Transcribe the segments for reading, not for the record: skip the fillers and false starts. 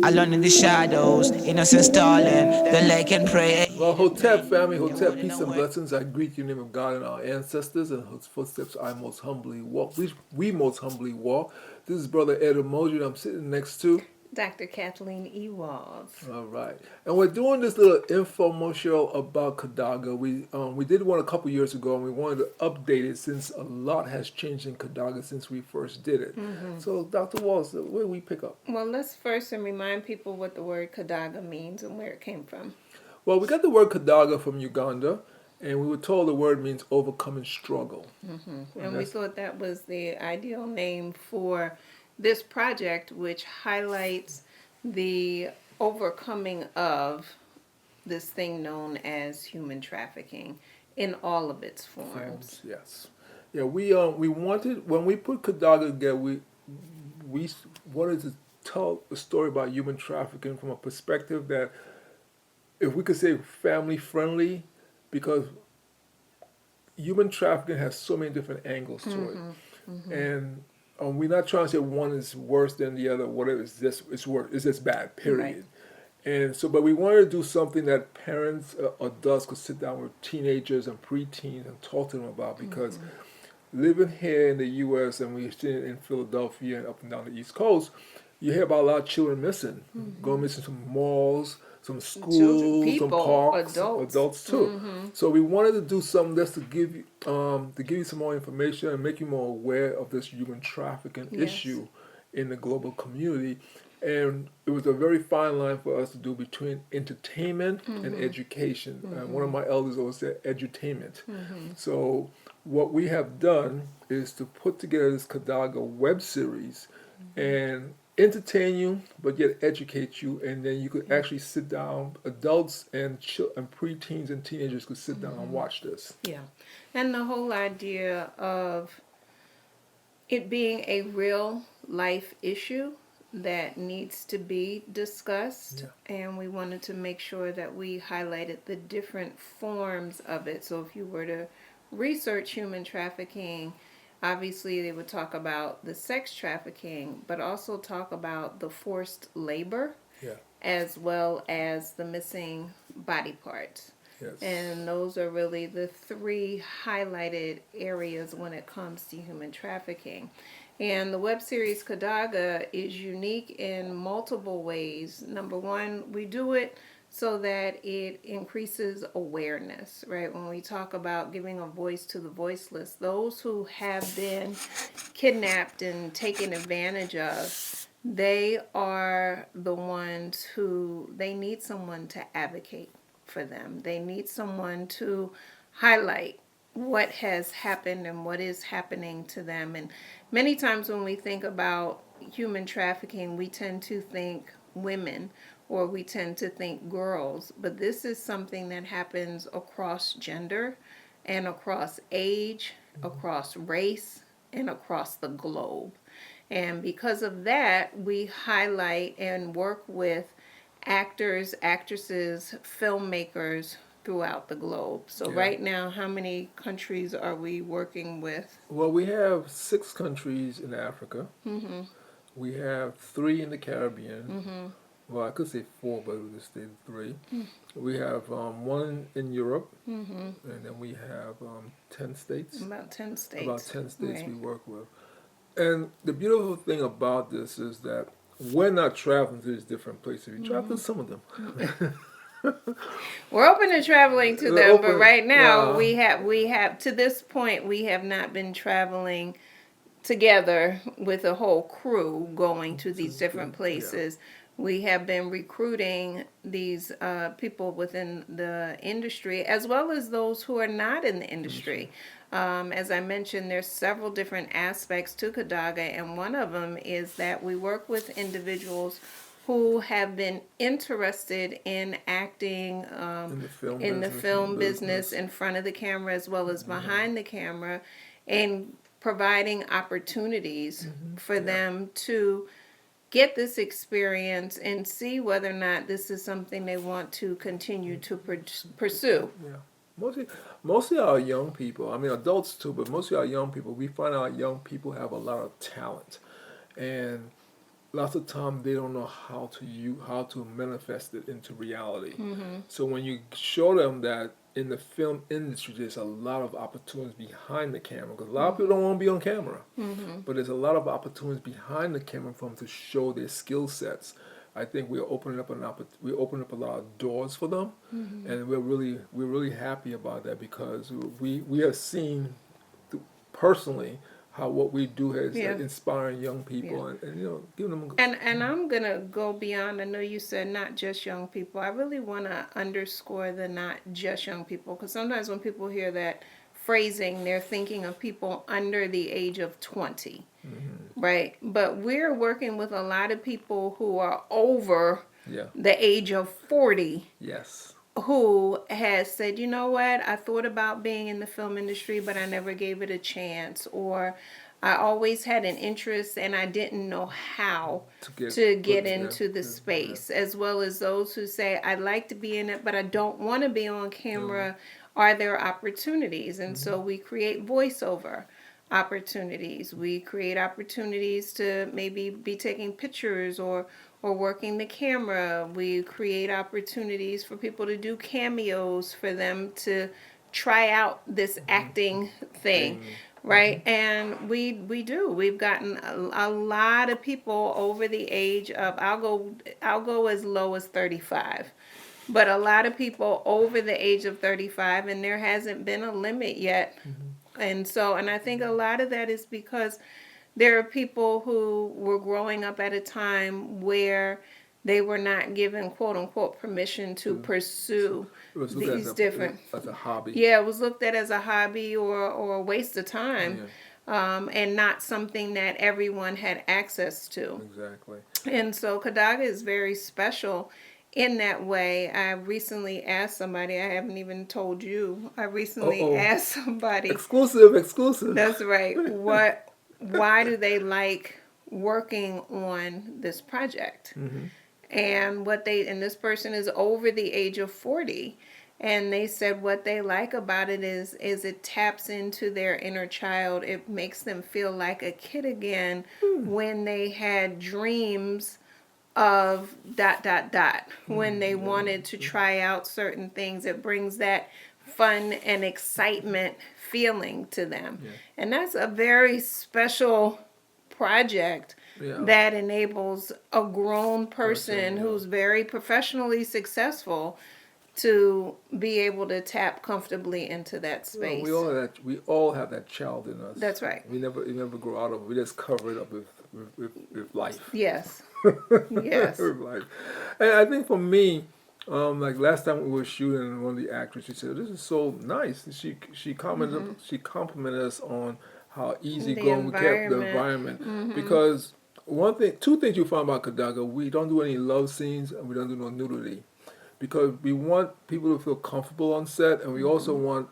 Alone in the shadows, innocent stalling, the lake and pray. Well, Hotep family, Hotep, peace and blessings. I greet you in the name of God and our ancestors, and whose footsteps I most humbly walk. We most humbly walk. This is Brother Ed Emoji, and I'm sitting next to. Dr. Kathleen Ewalls. All right, and we're doing this little infomercial about Kadaga. We did one a couple years ago, and we wanted to update it since a lot has changed in Kadaga since we first did it. So, Dr. Walls, where do we pick up? Well, let's first remind people what the word Kadaga means and where it came from. Well, we got the word Kadaga from Uganda, and we were told the word means overcoming struggle. And we thought that was the ideal name for this project, which highlights the overcoming of this thing known as human trafficking in all of its forms. Yes. Yeah, we wanted, when we put Kadaga together, we wanted to tell a story about human trafficking from a perspective that, if we could say, family friendly, because human trafficking has so many different angles to it, and we're not trying to say one is worse than the other. Whatever, it's worse. It's just bad. Period. Right. And so, but we wanted to do something that parents, adults could sit down with teenagers and preteens and talk to them about, because living here in the U.S. and we're sitting in Philadelphia and up and down the East Coast, you hear about a lot of children missing, going missing from malls, some schools, Children, people, some parks, adults. too. So we wanted to do something just to give you some more information and make you more aware of this human trafficking issue in the global community. And it was a very fine line for us to do between entertainment and education. One of my elders always said edutainment. So what we have done is to put together this Kadaga web series and entertain you, but yet educate you, and then you could actually sit down. Adults and preteens and teenagers could sit down and watch this. Yeah. And the whole idea of it being a real life issue that needs to be discussed, and we wanted to make sure that we highlighted the different forms of it. So if you were to research human trafficking, obviously they would talk about the sex trafficking, but also talk about the forced labor, as well as the missing body parts. And those are really the three highlighted areas when it comes to human trafficking. And the web series Kadaga is unique in multiple ways. Number one, we do it so that it increases awareness, right? When we talk about giving a voice to the voiceless, those who have been kidnapped and taken advantage of, they are the ones who, they need someone to advocate for them. They need someone to highlight what has happened and what is happening to them. And many times when we think about human trafficking, we tend to think women, or we tend to think girls, but this is something that happens across gender and across age, across race, and across the globe. And because of that, we highlight and work with actors, actresses, filmmakers throughout the globe. So right now, how many countries are we working with? Well, we have 6 countries in Africa. We have 3 in the Caribbean. Well, I could say 4, but we'll just say 3. We have 1 in Europe, and then we have 10 states. About 10 states. About 10 states Right. we work with. And the beautiful thing about this is that we're not traveling to these different places. We travel to some of them. We're open to traveling to We're them, open, but right now we have to this point we have not been traveling together with a whole crew going to these different places. We have been recruiting these people within the industry, as well as those who are not in the industry. As I mentioned, there's several different aspects to Kadaga, and one of them is that we work with individuals who have been interested in acting in the film business in front of the camera as well as behind the camera, and providing opportunities for them to get this experience and see whether or not this is something they want to continue to pursue. Mostly our young people, I mean adults too, but mostly our young people, we find our young people have a lot of talent. And lots of time they don't know how to manifest it into reality. So when you show them that in the film industry, there's a lot of opportunities behind the camera because a lot of people don't want to be on camera, but there's a lot of opportunities behind the camera for them to show their skill sets. I think we open up a lot of doors for them, and we're really happy about that because we have seen personally how what we do has Yeah. inspiring young people Yeah. and giving them And I'm gonna go beyond. I know you said not just young people. I really want to underscore the not just young people because sometimes when people hear that phrasing, they're thinking of people under the age of 20, right? But we're working with a lot of people who are over yeah the age of 40 yes who has said, you know what, I thought about being in the film industry, but I never gave it a chance, or I always had an interest and I didn't know how to get into the space, as well as those who say, I'd like to be in it, but I don't want to be on camera. Are there opportunities? And so we create voiceover opportunities. We create opportunities to maybe be taking pictures or working the camera. We create opportunities for people to do cameos for them to try out this acting thing, right? And we do. We've gotten a lot of people over the age of I'll go as low as 35. But a lot of people over the age of 35 and there hasn't been a limit yet. And I think a lot of that is because there are people who were growing up at a time where they were not given quote unquote permission to pursue it was looked these different. as a hobby. Yeah, it was looked at as a hobby or a waste of time, Yeah, and not something that everyone had access to. exactly. And so Kadaga is very special in that way. I recently asked somebody, I haven't even told you, I recently Uh-oh. asked somebody, Exclusive. that's right, why do they like working on this project? And this person is over the age of 40. And they said what they like about it is it taps into their inner child. It makes them feel like a kid again when they had dreams of dot dot dot, when they wanted to try out certain things. It brings that fun and excitement feeling to them. Yeah. And that's a very special project Yeah. that enables a grown person Yeah. who's very professionally successful to be able to tap comfortably into that Well, space. we all have that child in us. That's right. We never grow out of it. We just cover it up with life. Yes. Yes. With life. And I think for me, like last time we were shooting, one of the actors, she said, "This is so nice." And she commented she complimented us on how easygoing we kept the environment because two things you find about Kadaga: we don't do any love scenes and we don't do no nudity. Because we want people to feel comfortable on set, and we also want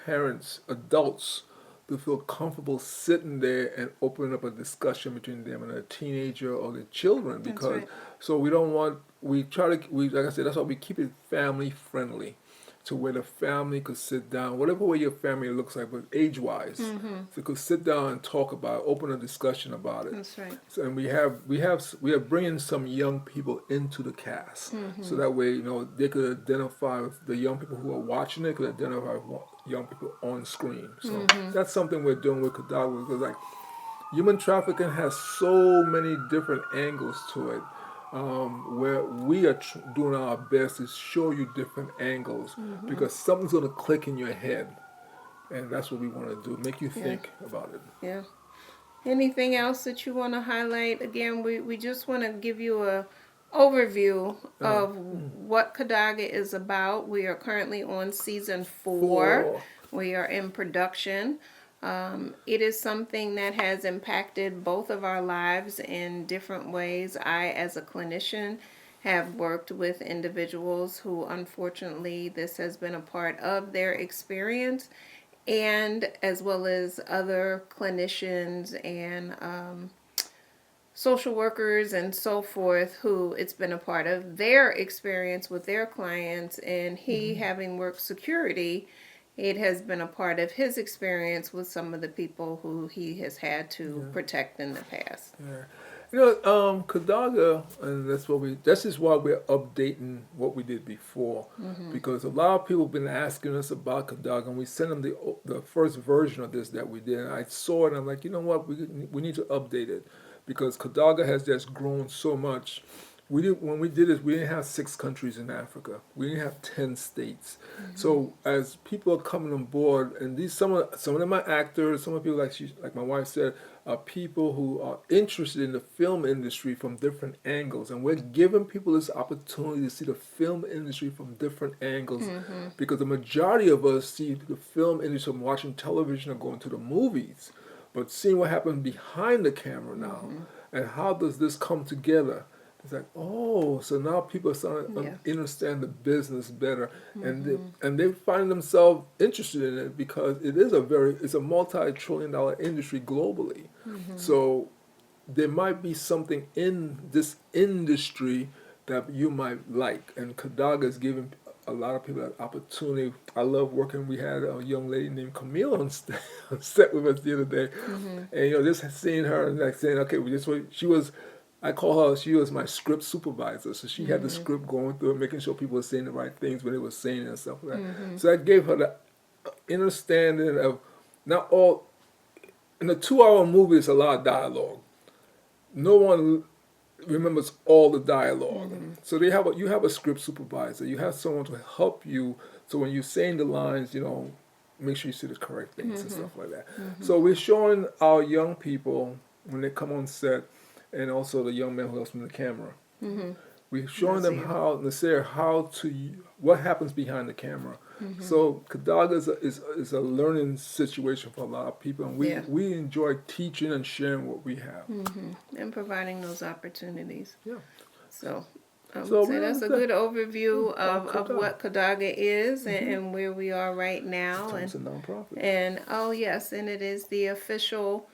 parents, adults, to feel comfortable sitting there and opening up a discussion between them and a teenager or their children. Because right. so we don't want like I said, that's why we keep it family friendly, to where the family could sit down, whatever way your family looks like, but age wise, so could sit down and talk about it, open a discussion about it. That's right. So, and we are bringing some young people into the cast, so that way they could identify with the young people who are watching it, could identify with young people on screen. So that's something we're doing with Kadaga because like human trafficking has so many different angles to it. Where we are doing our best to show you different angles because something's going to click in your head, and that's what we want to do, make you think about it. Yeah. Anything else that you want to highlight? Again, we just want to give you a overview of what Kadaga is about. We are currently on season 4. We are in production. It is something that has impacted both of our lives in different ways. I, as a clinician, have worked with individuals who, unfortunately, this has been a part of their experience, and as well as other clinicians and social workers and so forth who it's been a part of their experience with their clients. And he, having worked security, it has been a part of his experience with some of the people who he has had to protect in the past. Yeah. Kadaga, and that's what we. This is why we're updating what we did before, because a lot of people have been asking us about Kadaga, and we sent them the first version of this that we did. And I saw it, and I'm like, you know what, we need to update it, because Kadaga has just grown so much. When we did this, we didn't have 6 countries in Africa. We didn't have 10 states. So as people are coming on board, and these some of them are actors, some of people like my wife said, are people who are interested in the film industry from different angles, and we're giving people this opportunity to see the film industry from different angles, because the majority of us see the film industry from watching television or going to the movies, but seeing what happens behind the camera now, and how does this come together. It's like, oh, so now people are starting to understand the business better, and they find themselves interested in it, because it's a multi-trillion-dollar industry globally. So there might be something in this industry that you might like, and Kadaga is giving a lot of people that opportunity. I love working. We had a young lady named Camille on set with us the other day, and just seeing her and like saying, okay, she was. I call her, she was my script supervisor. So she had the script going through it, making sure people were saying the right things when they were saying it and stuff like that. So that gave her the understanding of not all, in a 2-hour movie, it's a lot of dialogue. No one remembers all the dialogue. So you have a script supervisor. You have someone to help you. So when you're saying the lines, make sure you say the correct things and stuff like that. So we're showing our young people when they come on set, and also the young man who helps me with the camera. We're showing them what happens behind the camera. So Kadaga is a learning situation for a lot of people, and we enjoy teaching and sharing what we have. And providing those opportunities. Yeah. So I would say that's a good overview of Kadaga. what Kadaga is and where we are right now. It's a nonprofit. And oh yes, and it is the official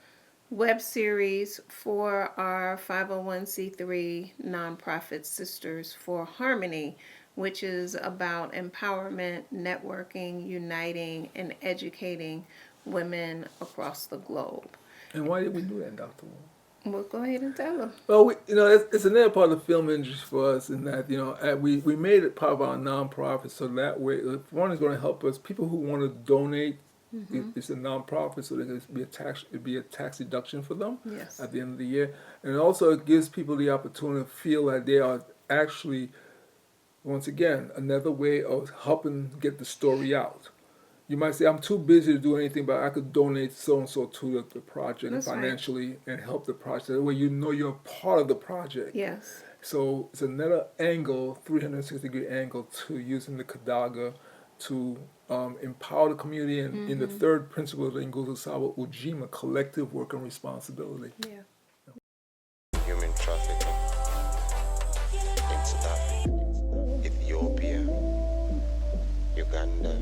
web series for our 501c3 nonprofit Sisters for Harmony, which is about empowerment, networking, uniting, and educating women across the globe. And why did we do that, Dr. Wong? Well, go ahead and tell them. Well, it's another part of the film industry for us, in that we made it part of our nonprofit, so that way, if one is going to help us, people who want to donate. It's a nonprofit, so there could be a tax deduction for them at the end of the year, and also it gives people the opportunity to feel that they are actually, once again, another way of helping get the story out. You might say, I'm too busy to do anything, but I could donate so and so to the project financially and help the project. That way, you're part of the project. Yes. So it's another angle, 360-degree angle, to using the Kadaga to empower the community, and in the third principle of the Nguzo Saba Ujima, collective work and responsibility. Yeah. Human trafficking in South Africa, Ethiopia, Uganda,